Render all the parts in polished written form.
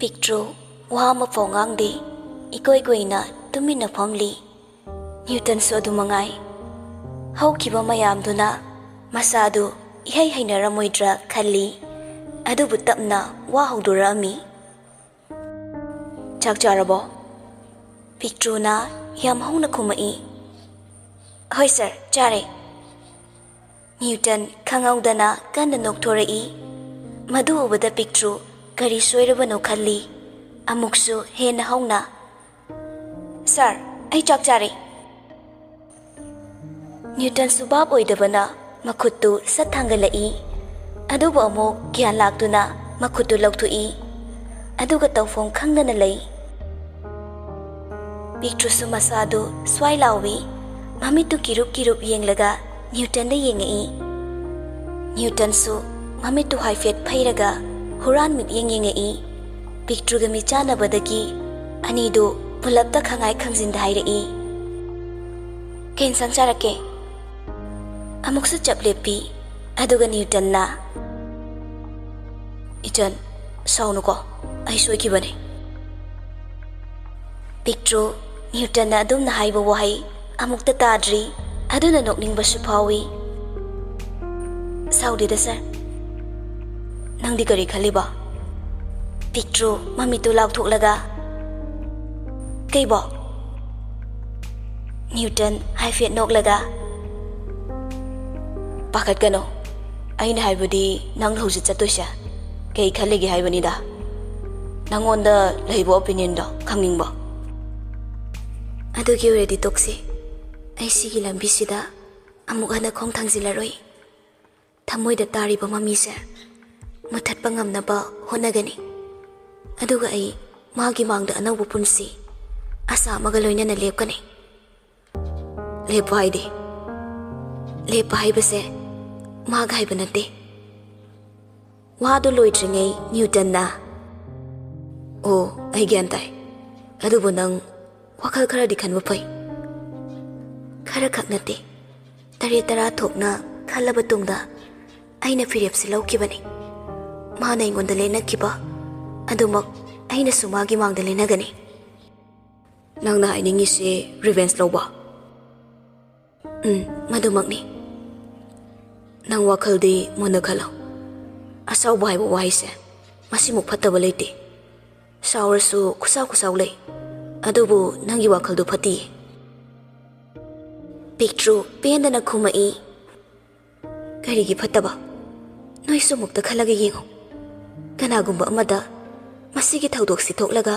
Pictro wa ma fongang de ikoi koi na tumina family Newton so dumangai hau kiba mayam duna masadu ihai hainara moidra khalli adu butapna wa haudura mi chakjarabo Pictro na yam hauna khumai hoi sir chare Newton khangaudana kanna nokthorei madu ubada Pictro kari soirabano khalli amuksu hena hauna Sir ai chak chare Newton subab oidabana makhutu sathangalai adubu amuk gyan laktuna makhutu lauthui aduga tawfom khangdana lei Pictro sumasadu swai lawi mamitu kirup yenglaga Newton da yengai Newton su mamitu haifet phairaga huran mit yengai Pictro ga mi chana badagi anidu pulapta khangai khangjin dairei ken sangcharake amuksu chaplepi aduga Newton na ijan saunuko ai soiki bane Pictro Newton na adum na haiba wahai amukta tadri aduna nokning basu phawi saudi da sir nangdi kari khaliba Pictro mami to lauk laga kaibo Newton haifet nok laga pakat gano aina haibudi nang hojit chatoisa kei khalegi haibani da nangonda leibo opinion do khangingbo adugi ready toksi ai sigi lambi sida amuk ana khong thangzilaroi thamoi da tariba mami se mathatpa ngamnaba honagani aduga ai magi mangda anaubu punsi asa maga loinana lepkani lepa haide lepa haibase maga haiba nate wado loitringai Newton na o ai gyan tai adubu nang wakal khara dikhanba pai khara khak nate tare tara thokna khalaba tungda aina firepsi laukibani mana ingonda lenakiba adumak aina sumagi mangda lenagani nangna ainingi se revenge loba madumakni nang wakhaldi mona khala asaw bai bo wai se masimuk phataba leite saurasu kusaw lei adubu nangi wakhaldu phati Pictro pendana khumai karigi phataba noisu mukta khalaga yengo kanagumba amada masigi thawdok si thoklaga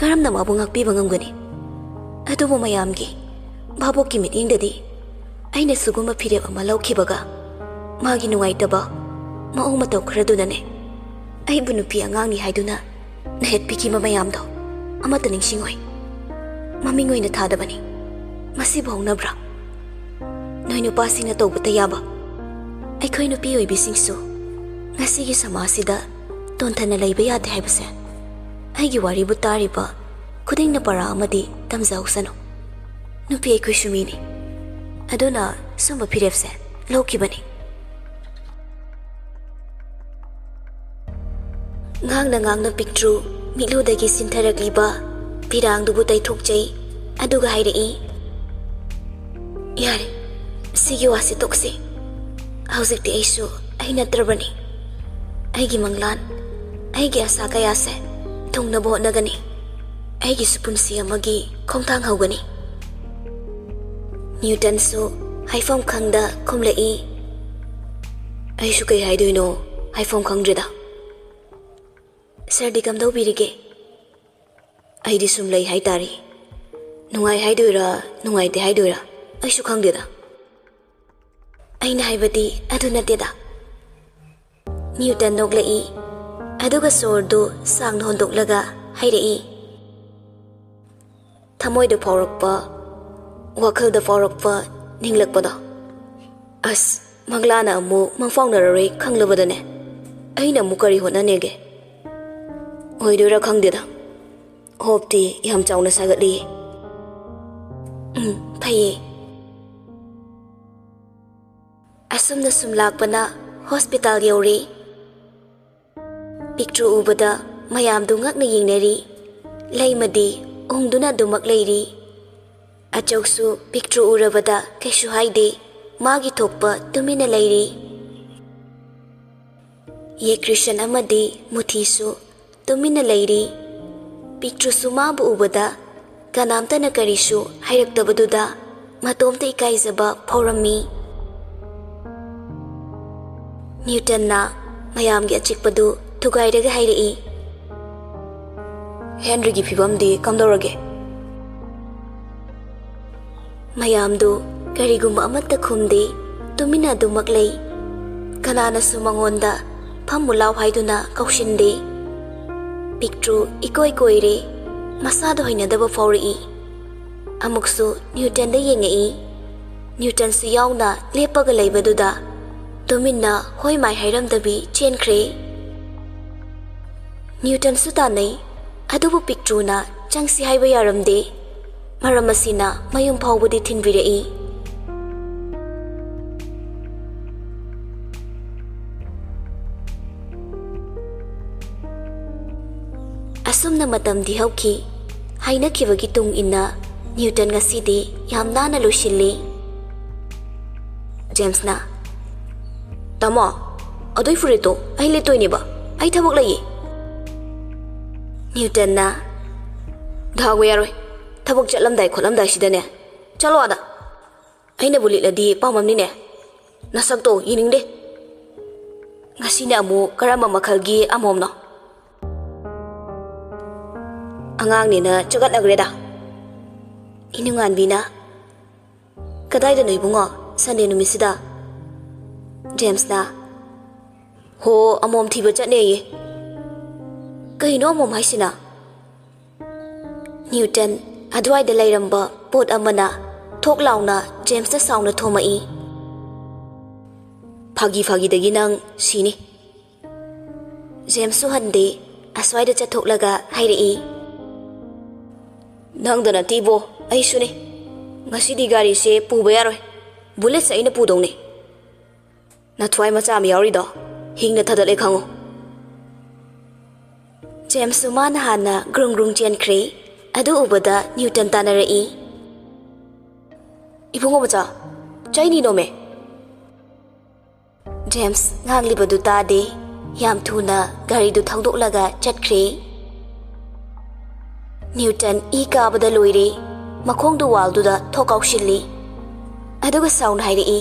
karamna mabu ngakpi bangam adubu mayamgi babokki meeting aina suguma firep ama laukhibaga magi nungaitaba maong mataw khradunane ai bunupi angangni haiduna nahet piki mamayamdo amata ningsingoi mamingoi na thadabani masi bhawnabra noi nupasina tawbata yaba aikhoi nupi oibisingsu ngasigi samasida tonthana leiba yade haibase aigi wari bu tariba khudingna para amadi tamjausano nupi aikhoi sumini aduna sumba firepse lokibani ngangna Pictro miludagi sintharakliba pirangdubu taithokjai aduga hairei yare sigi wasi toksi hauzikti aisu aina trabani aigi manglan aigi asa kayase thongna bohnagani aigi supunsi amagi khongthang haugani Newton su haifam khangda khumlei aisu kai haidoino haifam khangdreda Sir kamdau birige aidi sumlai haitari nungai haidoira nungai te haidoira aisu khangdeda aina haibati adu nateda Newton noglei aduga sordu sang hondoklaga hairei thamoi da faurakpa wakhal da faurakpa ninglakpada as manglana amu mangfaunarare khanglabadane aina mukari honanege oidura khangdeda hopti yam chauna sagatli phaye asumna sumlakpana hospital yori Pictro ubada mayamdu ngakna yengnari laimadi ungduna dumak leiri achoksu picture urabada kaishu haide magi thokpa tumina leiri ye Christian amadi muthisu tumina leiri picture su mabu ubada kanamtana karishu hairaktabaduda matomta ikaizaba phawrami Newton na mayamgi achikpadu thugairaga hairei Henry gi phibamdi kamdorage mayamdu karigumba amatta khumde tumina dumak lei kanana su mangonda phamulaw haiduna kaushinde picture ikoi koire masado hainadaba phawri amuksu Newton da yengei Newton su yauna lepaga leibaduda tumina hoi mai hairamdabi chenkhre Newton su tanai adubu picture na changsi haiba yaramde maramasina mayum phawbudi thinbirei asumna matamdi hauki haina khibagi tung inna Newton ngasidi yamna na loshili James na Tama adoi furito ai le toini ba ai thabok lai Newton na dhago yaroi thabok chatlamdai kholamdai sidane chalo ada aina buli ladi pamamni ne nasak to yiningde ngasina amu karama makhalgi amomno angang ni na chagat lagreda inungan bina kadai da noi bungo Sunday numisida James na ho amom thiba chatne ye kaino mom haisina Newton adwai da lairamba pot amana thok launa James ta sauna thomai phagi dagi nang sini James su hande aswai da chathok laga hairei nang dana tibo ai sune ngasidi gari se puba yaroi bullet sa ina pudong ne na thwai macha mi yari do hingna thadale khango James Sumana hana grung chen khre adu ubada Newton tanarei ibungo macha chaini no me James ngangli badu ta de yam thuna gari du thangdok laga chatkhre Newton ika bada loire makhong du wal du da thokaw shilli aduga sound hairei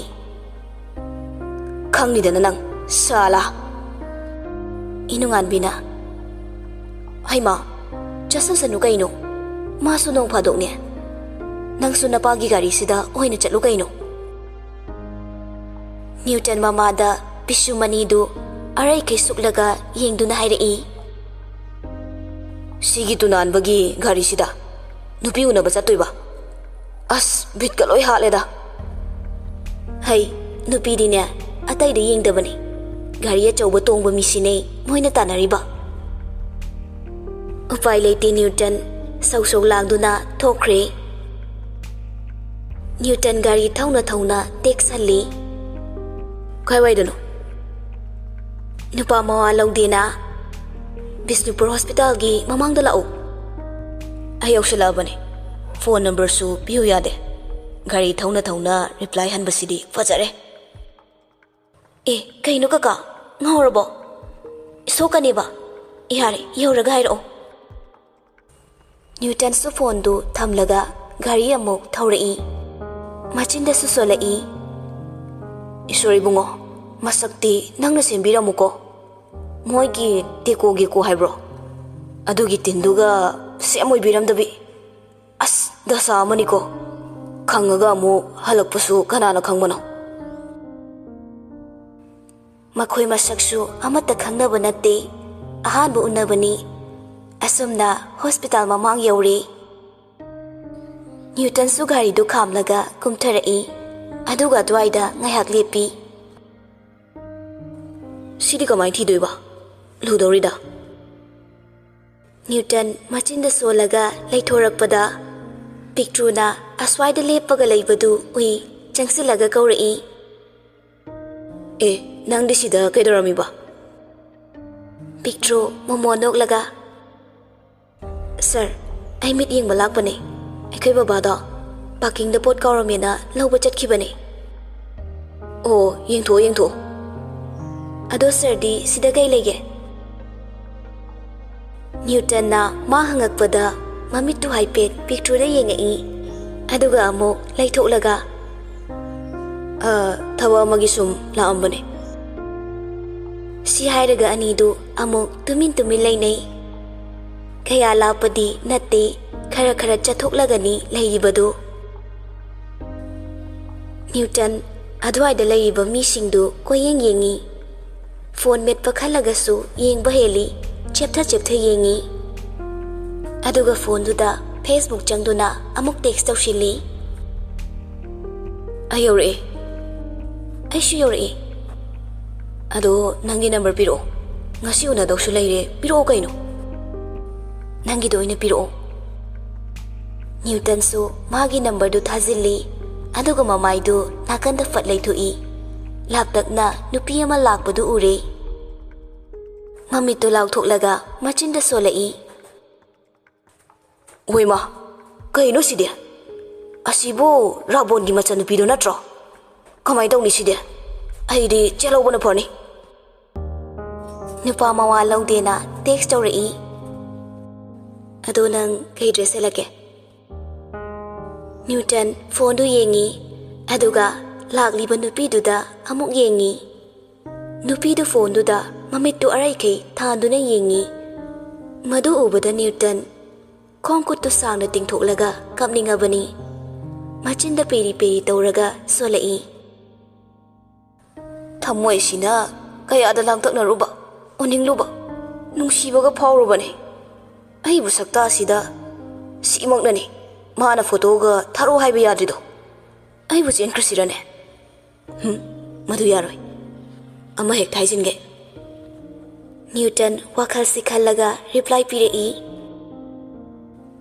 khangni dana nang sala inungan bina haima jasam sanu kaino masu nong phadok ne nang suna pagi gari sida oina chatlu kaino Newton mama da pisumani du arai kai suklaga yengduna hairei sigi tunan bagi gari sida nupi una ba chatoiba as bit ka loi haleda hai nupi dine atai de yengdabani gari achauba tongba misine moina tanariba upai leite Newton sau langduna thokre Newton gari thauna teksalli kai waidano nupa mawa laudena Bisnupur Hospital gi mamang dalao ayaw sila bane phone number su piu yade gari thauna reply han basidi fajare kaino kaka ngawrabo sokani ba ihare yoraga hairo Newton su phone du thamlaga gari amuk thawrei machinda su solai isori bungo masakti nangna sembiramuko moigi teko gi ko haibro adugi tinduga semoi biramdabi as dasa amani ko khangaga mu halakpusu kanana khangmano makhoi masaksu amata khangnaba natte ahanbu unabani asumna hospital mamang yauri Newton su gari du khamlaga kumtharai aduga dwaida ngaihak lepi sidi kamai thidoiba ludorida Newton machinda solaga leithorakpada picture aswaida lepaga leibadu ui changsilaga kaurei nang disida kaidorami ba Pictro momonok laga. Sir, ay mit yeng balak pa ni. Ay kay babado. Parking the pot kauramena lauba chatkibani. Oh, yeng to. Ado sir di sida kay lege. Newton na mahangagpada mamit to hypet picture da yeng ai. Aduga amok laytok laga. Tawa magisum laambani. Si hairaga anidu amok tumin laynay. Kaya lapadi nate khara chathok lagani layibadu. Newton adwaida layiba misingdu koyeng yengi. Phone met pakhalagasu yeng baheli cheptha yengi. Aduga phone duda Facebook changduna amok text tawshili. Ayore. Aishu yore. Ado nangi number piro. Ngasi una dawsu layre piro kaino. Nangi do ina piro. Newton su magi number du thazili. Aduga mamai du nakanda fat laythui. Laptak na nupi ama lakpadu ure. Mamito lauthok laga machinda solai. Wema, kaino side? Asibo rabon gi machan nupi do natro. Kamai dong ni side? Ai di chelo bona phone. Nupa mawa laude na text story. Ado nang kay dress lage. Newton phone du yengi. Aduga lakliba nupi duda amuk yengi. Nupi du phone duda mamit tu aray kay thanduna yengi. Madu ubada Newton. Kongkut tu sang na tingthok laga kapninga bani. Machinda peri tawraga solai. Thamoy sina kaya da langtak na ruba. Oning luba. Nungsibaga phawruba ni. Ay busakta sida. Si imok na ni. Maana photo ga tharo haiba yadrido. Ay bu chen krisira ne. Madu yaroi. Ama hek thaijin ge. Newton wakhal sikhallaga reply pirei.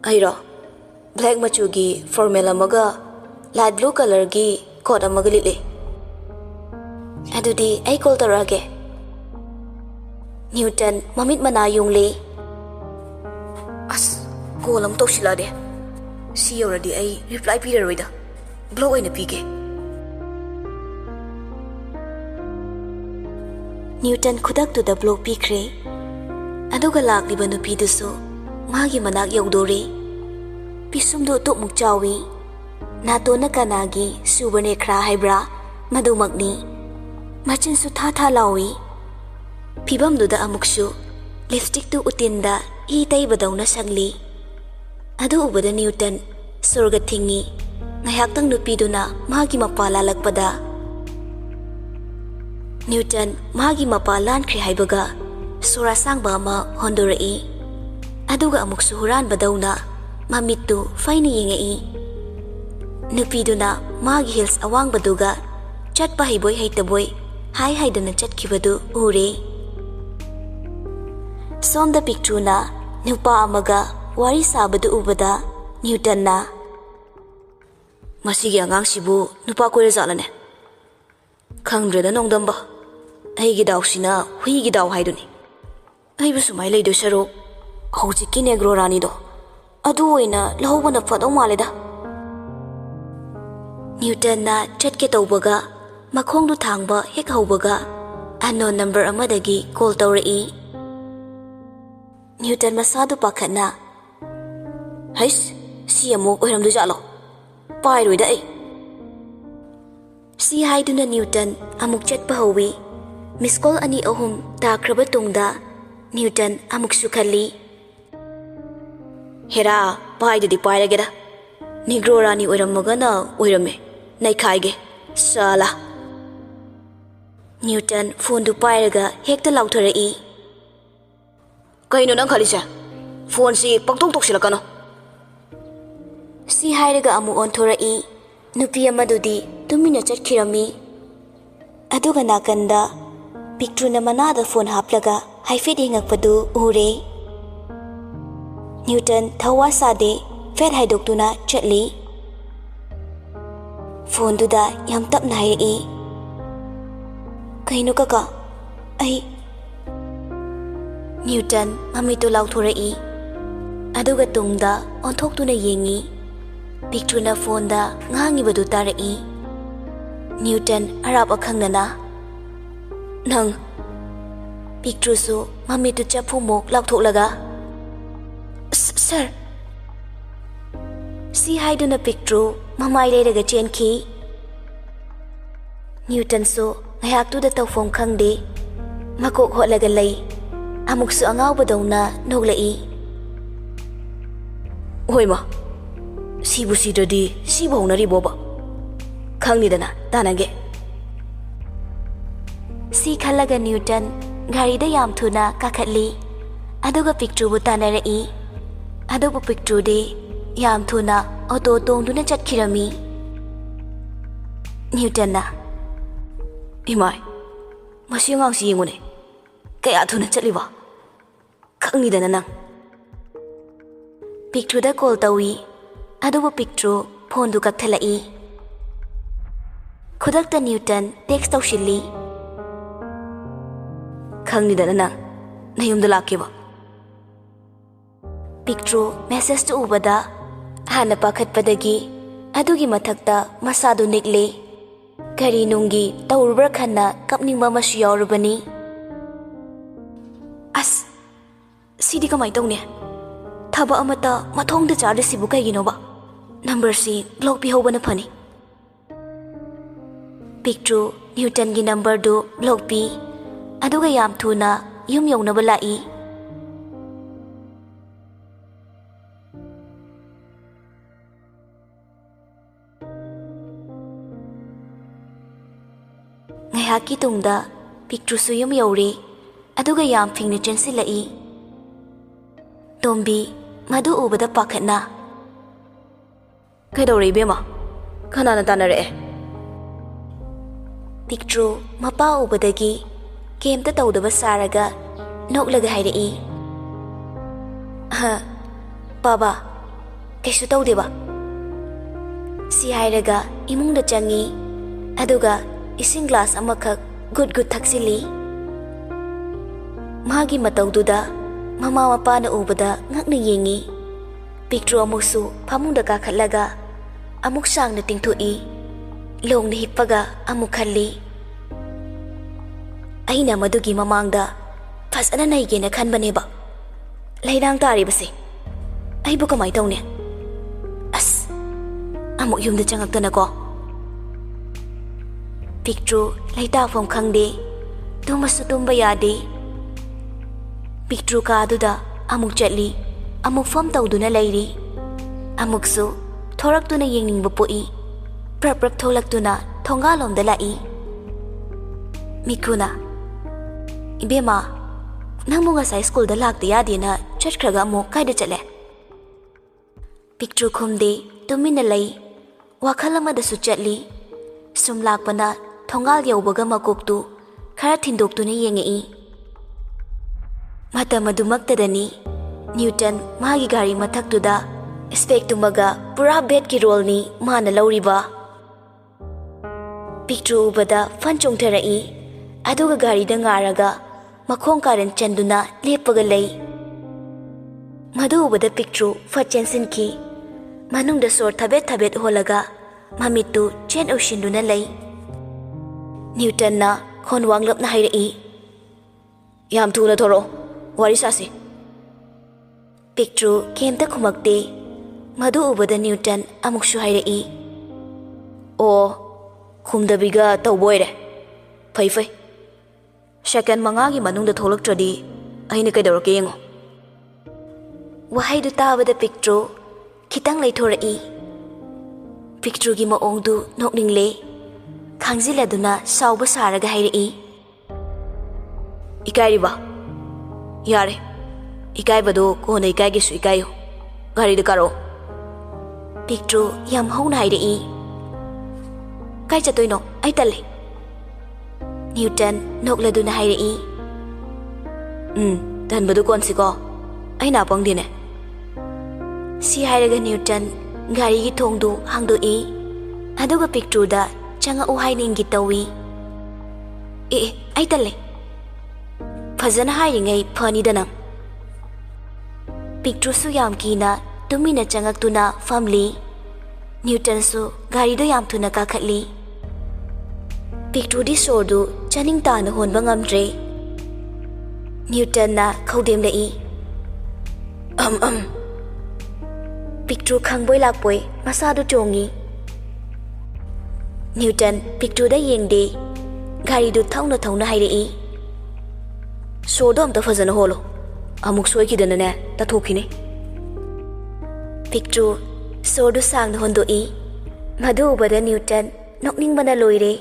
Ayro. Black machu gi formal amaga light blue color gi coat amaga lile. Adudi ay call tarage. Newton mamit mana yung le. As call am to sila de. Si already ay reply piraroida. Blow ay na pige. Newton kudak to the blow pikre. Aduga lakliba nupi duso magi manak yaudore. Pisumdo tok mukchawi. Nato na kanagi subane kra haibra madumagni. Machin su tha lawi. Pibam duda amukshu lipstick tu utinda itay badaw na sagli. Ado ubada Newton surga thingi. Ngayaktang nupi do na magi mapalalagpada. Newton magi mapalan kri haibaga surasang ba ma hondorai. Aduga amuksu huran badaw na mamitu fayni yingai. Nupi do na magi hills awang baduga chat pa hiboy haitaboy hay dana chat kibadu ure. Som da picture na nupa amaga wari sabadu ubada Newton na. Masigi angang sibu nupa ko rezalane. Kangdreda nongdamba. Ay gidaw sina hui gidaw haiduni. Ay busumay laydo saro. Hawjiki negro rani do. Adu oina lahuba na fadong maleda. Newton na chat ke tawbaga makhong du thangba hek hawbaga unknown number amadagi call tawrai. Newton masadu pakhatna. Hais, si amok oiram du jalo. Pai roida ai. Si haiduna Newton amuk chat pa hawi. Miss call ani ahum takraba tungda Newton amuk sukali. Hera pai du di pai lageda. Negro rani oiram magana oirame. Nai khaige. Sala. Newton phone du pai raga hekta lauthrai. Kaino nang khalisa. Phone si paktok tok silakano. Si hairaga amu onthorai. Nupi amadudi tumina chatkirami. Aduga nakanda picture na manada phone haplaga haifet hingakpadu ure. Newton thawa sade fet haidoktuna chatli. Phone duda yam tapna hairi. Kaino kaka ai Newton mamitu lauthorei aduga tungda onthokuna yengi picture na phone da ngangi badu tarai Newton arab akhangnana nang picture su mamitu chapu mok lautholaga sir si haiduna picture mamai leiraga chenki Newton su ngayak tu da tawfom khangde makok holaga lei amuk su angaw badawna noglai Oi ma sibu sidadi sibu honari boba khangni dana tanage si khalaga Newton gari da yam thuna kakhatli aduga picture bu tanarai adubu picture de yam thuna auto tongduna chatkhirami Newton na Imai masi ngang si yengune kaya thuna chatliba khangni dana nang picture da call tawi adubu picture phone du kakthalai khudakta Newton text tawshili khangni dana nang nayumda lakiba picture message tu ubada hana pakhatpadagi adugi mathakta masadu nikle kari nungi tawrubra khanna kapningba masu yawrubani as sidi kamai tawne thaba amata mathongda charde sibu kaiginoba number si block pi hobana phani picture Newton gi number do block pi aduga yam thuna yum yawnaba lai ngayaki tungda picture su yum yawri aduga yam phingni chensilai Tombi madu ubada pakhatna kaidori bema kanana tanare picture mapa ubadagi kemta tawdaba saraga noklaga hairei ha baba kaisu tawdeba si hairaga imungda changi aduga ising glass amakak good thaksili magi matawduda mama mapana ubada ngakna yengi picture amuksu phamungda kakhatlaga amuk sangna tingthoi longna hippaga amuk khalli aina madugi mamangda fasana naigena khanbaneba laidang taribase aibu kamai tawne as amuk yumda changaktana ko picture laita phom khangde tumasu tumba yade picture ka aduda amuk chatli amuk phom tawduna lairi amuksu thoraktuna yengningba poi prap tholaktuna thongalomda lai mikuna ibema nangmu ngasai school da lakta yadena chhatkhraga amuk kaida chale picture khumde tumina lai wakhalama da su chatli sumlakpana thongal yaubaga makoktu khara thindoktuna yengei matamadumaktadani Newton magi gari mathaktuda spectumaga pura bed ki role ni mana lauriba picture ubada fan chongtherai aduga gari da ngaraga makhong karan chanduna lepaga lei madu ubada picture fachensin ki manungda sor thabet holaga mamitu chen oshinduna lei Newton na khonwanglap na hairei yam thuna thoro wari sasi picture kemta khumakte madu ubada Newton amukshu hairei o khumdabiga tawboire fai second mangagi manungda tholaktradi aina kaidorake yengo wahaidu tabada picture khitang leithorai picture gi maongdu nokningle khangziladuna sauba saraga hairei ikairiba yare ikaibado kona ikaigi su ikayo gari da karo picture yam hauna hairei kai chatoino ai talle Newton nokladuna hairei tanbadu konsiko ai na pangdine si hairaga Newton gari gi thongdu hangdoi aduga picture da changa u hainin gi tawi ai talle ꯐꯖꯅ ꯍꯥꯏꯔꯤꯉꯩ ꯐꯅꯤꯗꯅ ꯄꯤꯛꯇ꯭ꯔꯨꯁꯨ ꯌꯥꯝ ꯀꯤꯅ ꯇꯨꯃꯤꯟꯅ ꯆꯪꯉꯛꯇꯨꯅ ꯐꯝꯂꯤ ꯅ꯭ꯌꯨꯇꯟꯁꯨ ꯒꯥꯔꯤꯗꯣ ꯌꯥꯝ ꯊꯨꯅ ꯀꯥꯈꯠꯂꯤ ꯄꯤꯛꯇ꯭ꯔꯨꯗꯤ ꯁꯣꯔꯗꯨ ꯆꯥꯅꯤꯡ ꯇꯥꯅ ꯍꯣꯟꯕ ꯉꯝꯗ꯭ꯔꯦ ꯅ꯭ꯌꯨꯇꯟꯅ ꯈꯧꯗꯦꯝꯂꯛꯏ ꯄꯤꯛꯇ꯭ꯔꯨ ꯈꯪꯕꯣꯏ ꯂꯥꯛꯄꯣꯏ ꯃꯁꯥꯗꯨ ꯆꯣꯡꯉꯤ ꯅ꯭ꯌꯨꯇꯟ ꯄꯤꯛꯇ꯭ꯔꯨꯗ ꯌꯦꯡꯗꯦ ꯒꯥꯔꯤꯗꯨ ꯊꯧꯅ ꯊꯧꯅ ꯍꯥꯏꯔꯛꯏ ꯁꯣꯔꯗꯣ ꯑꯝꯇ ꯐꯖꯅ ꯍꯣꯜꯂꯣ ꯑꯃꯨꯛ ꯁꯣꯏꯈꯤꯗꯅꯅꯦ ꯇꯥꯊꯣꯛꯈꯤꯅꯤ ꯄꯤꯛꯇ꯭ꯔꯨ ꯁꯣꯔꯗꯨ ꯁꯥꯡꯅ ꯍꯣꯟꯗꯣꯛꯏ ꯃꯗꯨ ꯎꯕꯗ ꯅ꯭ꯌꯨꯇꯟ ꯅꯣꯛꯅꯤꯡꯕꯅ ꯂꯣꯏꯔꯦ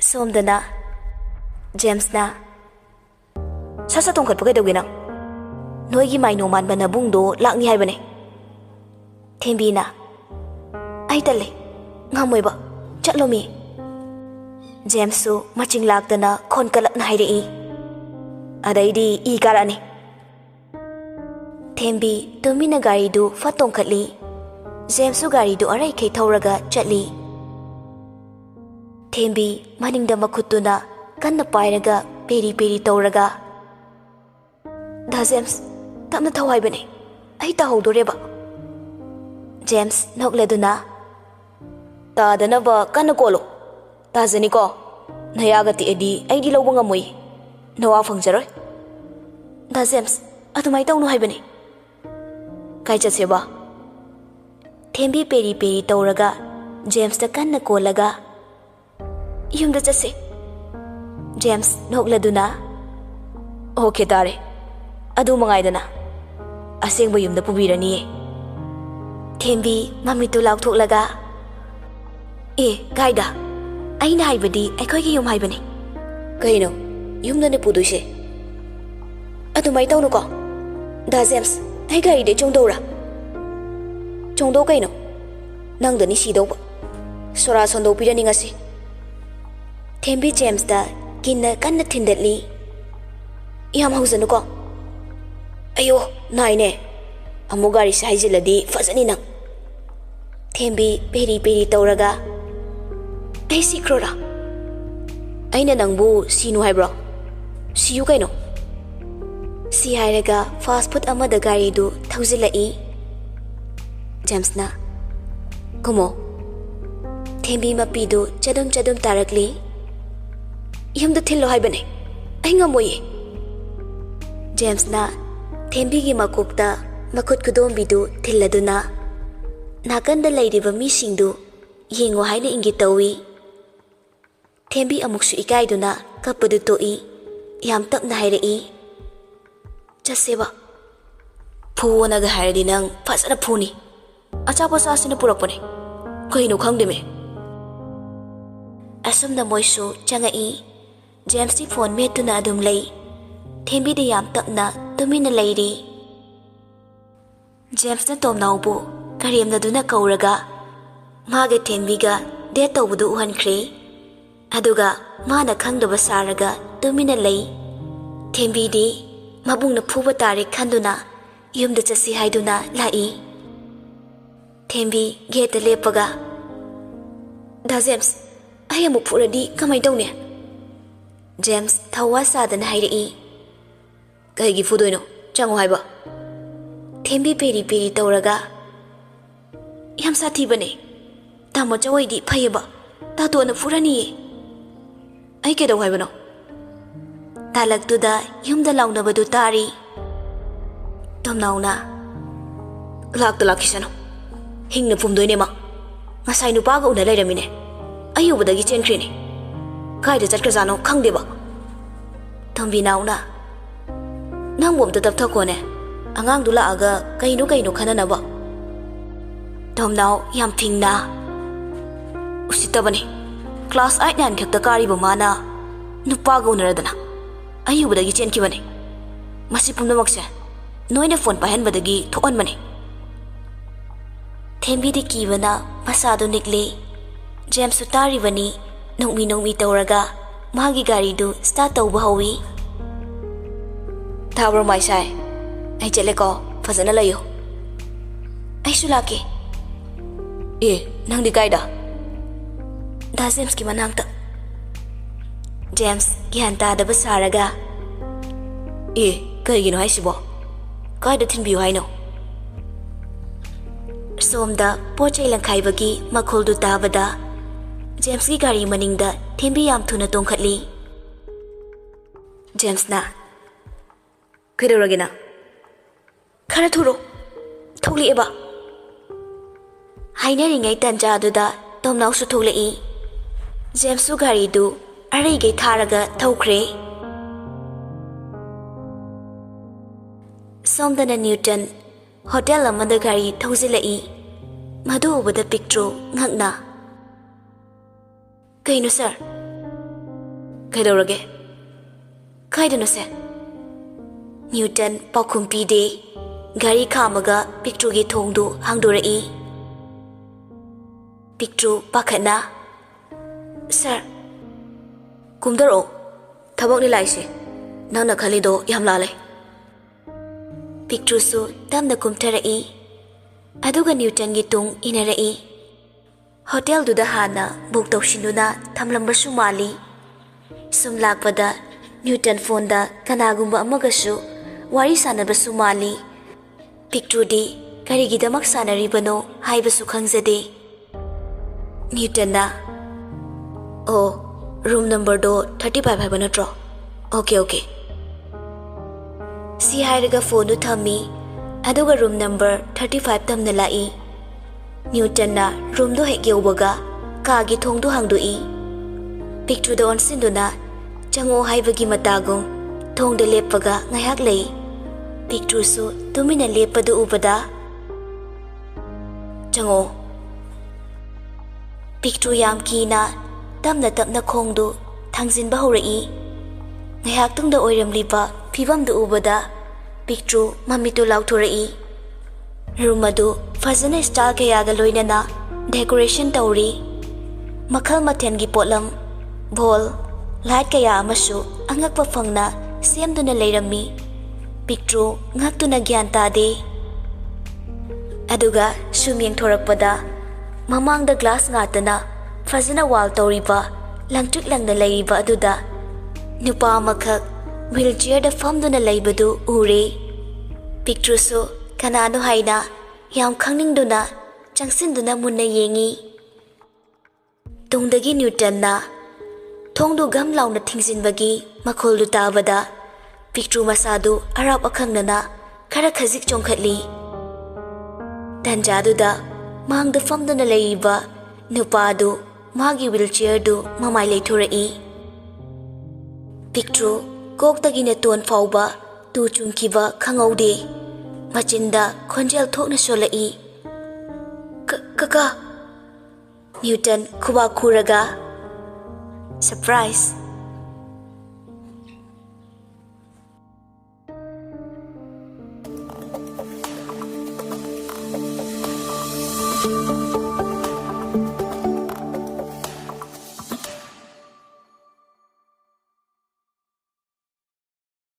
ꯁꯣꯝꯗꯅ ꯖꯦꯝꯁꯅ ꯁꯠ ꯁꯠ ꯇꯣꯡꯈꯠꯄ ꯀꯩꯗꯧꯒꯦ ꯅꯪ ꯅꯣꯏꯒꯤ ꯃꯥꯏꯅꯣ ꯃꯥꯟꯕ ꯅꯕꯨꯡꯗꯣ ꯂꯥꯛꯅꯤ ꯍꯥꯏꯕꯅꯦ ꯊꯦꯝꯕꯤꯅ ꯑꯩ ꯇꯜꯂꯦ ꯉꯝꯃꯣꯏꯕ ꯆꯠꯂꯣꯃꯤ ꯖꯦꯝꯁꯁꯨ ꯃꯆꯤꯡ ꯂꯥꯛꯇꯅ ꯈꯣꯟꯀꯠꯂꯞꯅ ꯍꯥꯏꯔꯛꯏ ꯑꯗꯩꯗꯤ ꯏ ꯀꯥꯔꯛꯑꯅꯤ ꯊꯦꯝꯕꯤ ꯇꯨꯃꯤꯟꯅ ꯒꯥꯔꯤꯗꯨ ꯐꯠ ꯇꯣꯡꯈꯠꯂꯤ ꯖꯦꯝꯁꯁꯨ ꯒꯥꯔꯤꯗꯨ ꯑꯔꯩꯈꯩ ꯊꯧꯔꯒ ꯆꯠꯂꯤ ꯊꯦꯝꯕꯤ ꯃꯅꯤꯡꯗ ꯃꯈꯨꯠꯇꯨꯅ ꯀꯟꯅ ꯄꯥꯏꯔꯒ ꯄꯦꯔꯤ ꯄꯦꯔꯤ ꯇꯧꯔꯒ ꯗꯥ ꯖꯦꯝꯁ ꯇꯞꯅ ꯊꯧ ꯍꯥꯏꯕꯅꯦ ꯑꯩ ꯇꯥꯍꯧꯗꯣꯔꯦꯕ ꯖꯦꯝꯁ ꯅꯣꯛꯂꯗꯨꯅ ꯇꯥꯗꯅꯕ ꯀꯟꯅ ꯀꯣꯜꯂꯣ ꯇꯥꯖꯅꯤꯀꯣ ꯅꯌꯥꯒ ꯇꯦꯛꯑꯗꯤ ꯑꯩꯗꯤ ꯂꯧꯕ ꯉꯝꯃꯣꯏ ꯅꯋꯥ ꯐꯪꯖꯔꯣꯏ ꯗꯥ ꯖꯦꯝꯁ ꯑꯗꯨꯃꯥꯏ ꯇꯧꯅꯨ ꯍꯥꯏꯕꯅꯦ ꯀꯥꯏ ꯆꯠꯁꯦꯕ ꯊꯦꯝꯕꯤ ꯄꯦꯔꯤ ꯄꯦꯔꯤ ꯇꯧꯔꯒ ꯖꯦꯝꯁꯇ ꯀꯟꯅ ꯀꯣꯜꯂꯒ ꯌꯨꯝꯗ ꯆꯠꯁꯦ ꯖꯦꯝꯁ ꯅꯣꯛꯂꯗꯨꯅ ꯑꯣꯀꯦ ꯇꯥꯔꯦ ꯑꯗꯨ ꯃꯉꯥꯏꯗꯅ ꯑꯁꯦꯡꯕ ꯌꯨꯝꯗ ꯄꯨꯕꯤꯔꯅꯤꯌꯦ ꯊꯦꯝꯕꯤ ꯃꯃꯤꯠꯇꯨ ꯂꯥꯎꯊꯣꯛꯂꯒ ꯀꯥꯏꯗ ꯑꯩꯅ ꯍꯥꯏꯕꯗꯤ ꯑꯩꯈꯣꯏꯒꯤ ꯌꯨꯝ ꯍꯥꯏꯕꯅꯦ ꯀꯩꯅꯣ ꯌꯨꯝꯗꯅꯦ ꯄꯨꯗꯣꯏꯁꯦ ꯑꯗꯨꯃꯥꯏ ꯇꯧꯅꯨꯀꯣ ꯗꯥ ꯖꯦꯝꯁ ꯑꯩ ꯒꯥꯔꯤꯗꯩ ꯆꯣꯡꯗꯧꯔꯥ ꯆꯣꯡꯗꯧ ꯀꯩꯅꯣ ꯅꯪꯗꯅꯤ ꯁꯤꯗꯧꯕ ꯁꯣꯔꯥ ꯁꯣꯟꯗꯣꯛꯄꯤꯔꯅꯤ ꯉꯁꯤ ꯊꯦꯝꯕꯤ ꯖꯦꯝꯁꯇ ꯀꯤꯟꯅ ꯀꯟꯅ ꯊꯤꯟꯗꯠꯂꯤ ꯌꯥꯝ ꯍꯧꯖꯅꯨꯀꯣ ꯑꯌꯣ ꯅꯥꯏꯅꯦ ꯑꯃꯨꯛ ꯒꯥꯔꯤꯁꯦ ꯍꯥꯏꯖꯤꯜꯂꯗꯤ ꯐꯖꯅꯤ ꯅꯪ ꯊꯦꯝꯕꯤ ꯄꯦꯔꯤ ꯄꯦꯔꯤ ꯇꯧꯔꯒ ꯑꯩ ꯁꯤꯈ꯭ꯔꯣꯔꯥ ꯑꯩꯅ ꯅꯪꯕꯨ ꯁꯤꯅꯨ ꯍꯥꯏꯕ꯭ꯔꯣ ꯁꯤꯌꯨ ꯀꯩꯅꯣ ꯁꯤ ꯍꯥꯏꯔꯒ ꯐꯥꯁ ꯐꯨꯗ ꯑꯃꯗ ꯒꯥꯔꯤꯗꯨ ꯊꯧꯖꯤꯜꯂꯛꯏ ꯖꯦꯝꯁꯅ ꯀꯨꯝꯃꯣ ꯊꯦꯝꯕꯤ ꯃꯄꯤꯗꯨ ꯆꯗꯨꯝ ꯆꯗꯨꯝ ꯇꯥꯔꯛꯂꯤ ꯌꯨꯝꯗ ꯊꯤꯜꯂꯣ ꯍꯥꯏꯕꯅꯦ ꯑꯩ ꯉꯝꯃꯣꯏꯌꯦ ꯖꯦꯝꯁꯅ ꯊꯦꯝꯕꯤꯒꯤ ꯃꯀꯣꯛꯇ ꯃꯈꯨꯠ ꯈꯨꯗꯣꯝꯕꯤꯗꯨ ꯊꯤꯜꯂꯗꯨꯅ ꯅꯥꯀꯟꯗ ꯂꯩꯔꯤꯕ ꯃꯤꯁꯤꯡꯗꯨ ꯌꯦꯡꯉꯣ ꯍꯥꯏꯅ ꯏꯪꯒꯤꯠ ꯇꯧꯏ ꯊꯦꯝꯕꯤ ꯑꯃꯨꯛꯁꯨ ꯏꯀꯥꯏꯗꯨꯅ ꯀꯞꯄꯗꯨ ꯇꯣꯛꯏ ꯌꯥꯝ ꯇꯞꯅ ꯍꯥꯏꯔꯛꯏ ꯆꯠꯁꯦꯕ ꯐꯨꯋꯣꯅꯒ ꯍꯥꯏꯔꯗꯤ ꯅꯪ ꯐꯖꯅ ꯐꯨꯅꯤ ꯑꯆꯥꯄꯣꯠ ꯆꯥꯁꯤꯅ ꯄꯨꯔꯛꯄꯅꯦ ꯀꯩꯅꯣ ꯈꯪꯗꯦꯃꯦ ꯑꯁꯨꯝꯅ ꯃꯣꯏꯁꯨ ꯆꯪꯉꯛꯏ ꯖꯦꯝꯁꯇꯤ ꯐꯣꯟ ꯃꯦꯠꯇꯨꯅ ꯑꯗꯨꯝ ꯂꯩ ꯊꯦꯝꯕꯤꯗꯤ ꯌꯥꯝ ꯇꯞꯅ ꯇꯨꯃꯤꯟꯅ ꯂꯩꯔꯤ ꯖꯦꯝꯁꯅ ꯇꯣꯝꯅꯥꯎꯕꯨ ꯀꯔꯦꯝꯅꯗꯨꯅ ꯀꯧꯔꯒ ꯃꯥꯒ ꯊꯦꯝꯕꯤꯒ ꯗꯦꯠ ꯇꯧꯕꯗꯨ ꯎꯍꯟꯈ꯭ꯔꯦ ꯑꯗꯨꯒ ꯃꯥꯅ ꯈꯪꯗꯕ ꯁꯥꯔꯒ ꯇꯨꯃꯤꯟꯅ ꯂꯩ ꯊꯦꯝꯕꯤꯗꯤ ꯃꯕꯨꯡꯅ ꯐꯨꯕ ꯇꯥꯔꯦ ꯈꯟꯗꯨꯅ ꯌꯨꯝꯗ ꯆꯠꯁꯤ ꯍꯥꯏꯗꯨꯅ ꯂꯥꯛꯏ ꯊꯦꯝꯕꯤ ꯒꯦꯠꯇ ꯂꯦꯞꯄꯒ ꯗꯥ ꯖꯦꯝꯁ ꯑꯩ ꯑꯃꯨꯛ ꯐꯨꯔꯗꯤ ꯀꯃꯥꯏ ꯇꯧꯅꯤ ꯖꯦꯝꯁ ꯊꯧꯋꯥ ꯁꯥꯗꯅ ꯍꯥꯏꯔꯛꯏ ꯀꯩꯒꯤ ꯐꯨꯗꯣꯏꯅꯣ ꯆꯪꯉꯣ ꯍꯥꯏꯕ ꯊꯦꯝꯕꯤ ꯄꯦꯔꯤ ꯄꯦꯔꯤ ꯇꯧꯔꯒ ꯌꯥꯝ ꯁꯥꯊꯤꯕꯅꯦ ꯇꯥꯃꯣ ꯆawaiꯗꯤ ꯐꯩꯌꯦꯕ ꯇꯥꯇꯣꯅ ꯐꯨꯔꯅꯤꯌꯦ ꯑꯩ ꯀꯩꯗꯧ ꯍꯥꯏꯕꯅꯣ ꯇꯥꯂꯛꯇꯨꯗ ꯌꯨꯝꯗ ꯂꯥꯎꯅꯕꯗꯨ ꯇꯥꯔꯤ ꯇꯣꯝꯅꯥꯎꯅ ꯂꯥꯛꯇ ꯂꯥꯛꯈꯤꯁꯅꯨ ꯍꯤꯡꯅ ꯐꯨꯝꯗꯣꯏꯅꯦ ꯃꯥ ꯉꯁꯥꯏ ꯅꯨꯄꯥꯒ ꯎꯅ ꯂꯩꯔꯝꯃꯤꯅꯦ ꯑꯩ ꯎꯕꯗꯒꯤ ꯆꯦꯟꯈ꯭ꯔꯤꯅꯦ ꯀꯥꯏꯗ ꯆꯠꯈ꯭ꯔꯖꯥꯅꯣ ꯈꯪꯗꯦꯕ ꯇꯣꯝꯕꯤꯅꯥꯎꯅ ꯅꯪꯕꯨ ꯑꯝꯇ ꯇꯞꯊꯈꯣꯅꯦ ꯑꯉꯥꯡꯗꯨ ꯂꯥꯛꯑꯒ ꯀꯩꯅꯣ ꯈꯟꯅꯅꯕ ꯇꯣꯝꯅꯥꯎ ꯌꯥꯝ ꯐꯤꯡꯅ ꯎꯁꯤꯠꯇꯕꯅꯤ ꯀ꯭ꯂꯥꯁ 8 9 ꯈꯛꯇ ꯀꯥꯔꯤꯕ ꯃꯥꯅ ꯅꯨꯄꯥꯒ ꯎꯅꯔꯗꯅ ꯑꯩ ꯎꯕꯗꯒꯤ ꯆꯦꯟꯈꯤꯕꯅꯤ ꯃꯁꯤ ꯄꯨꯝꯅꯃꯛꯁꯦ ꯅꯣꯏꯅ ꯐꯣꯟ ꯄꯥꯏꯍꯟꯕꯗꯒꯤ ꯊꯣꯛꯍꯟꯕꯅꯤ ꯊꯦꯝꯕꯤꯗꯤ ꯀꯤꯕꯅ ꯃꯁꯥꯗꯨ ꯅꯤꯛꯂꯤ ꯖꯦꯝꯁꯁꯨ ꯇꯥꯔꯤꯕꯅꯤ ꯅꯣꯛꯃꯤ ꯇꯧꯔꯒ ꯃꯥꯒꯤ ꯒꯥꯔꯤꯗꯨ ꯁ꯭ꯇꯥꯔꯠ ꯇꯧꯕ ꯍꯧꯏ ꯇꯥꯕ꯭ꯔꯣ ꯃꯥꯏꯁꯥꯏ ꯑꯩ ꯆꯠꯂꯦꯀꯣ ꯐꯖꯅ ꯂꯩꯌꯨ ꯑꯩꯁꯨ ꯂꯥꯛꯀꯦ Nangdi kaida? Da James ki manangta. James gyan tadaba saraga. Kaigino haisibo? Kaida thinbiyu haino? Somda pochai langkhaibagi makholdu tabada James ki gari maningda thimbi yam thuna tongkhatli. James na kaidoragena? Khara thuro thokli eba. Hainaringai tanja aduda tomnaw su thoklai. James su gari du araigai tharaga thaukhre. Somdana Newton hotel amada gari thausilai. Madu ubada picture ngakna. Kaino sir? Kaidorage? Kaidano sir? Newton pakhum pide. Gari khamaga picture gi thongdu hangdorai. Picture pakhana. Sir, kumdaro thabak ni laise. Nangna khalido yam lale. Picture su tamna kumtarai. Aduga Newton gi tung inarai. Hotel du da hana book tawshinuna thamlambasu mali. Sum lakpada Newton phone da kanagumba amagasu wari sanabasu mali. Picture di karigidamak sanaribano haibasu khangzade. Newton na room number do 35 hai banatro. Okay. Si hairaga phone du thammi aduga room number 35 tamna lai. Newton na room do hek yaubaga ka gi thong du hangdui. Picture do onsinduna chango haibagi matagum thong de leppaga ngayak lei. Picture su tumina leppadu ubada chango. Picture yam kina tamna khongdu thangjinba horai. Ngayak tungda oiramliba phibamdu ubada picture mamitu lauthorai. Room adu fazana style kayaga loinana decoration tauri. Makhal mathen gi potlam ball light kaya amasu angakpa phangna semduna leirami. Picture ngaktuna gyan tade. Aduga sumyeng thorakpada mamangda glass ngatana fazana wall tauriba langtrik langna leiriba aduda nupa makhak wheelchair da famduna leibadu ure. Picture su kanano haina yam khangningduna changsinduna munna yengi. Tungdagi Newton na thongdu gam launa thingsinbagi makholdu tabada picture masadu arab akhangnana khara khazik chongkhatli. Tanjaduda mangda famduna leiba nupadu magi wheelchair du mamai leithorai. Picture koktagina ton fauba tu chungkiba khangaude. Machinda khonjel thokna solai. Kaka. Newton khuba khuraga. Surprise.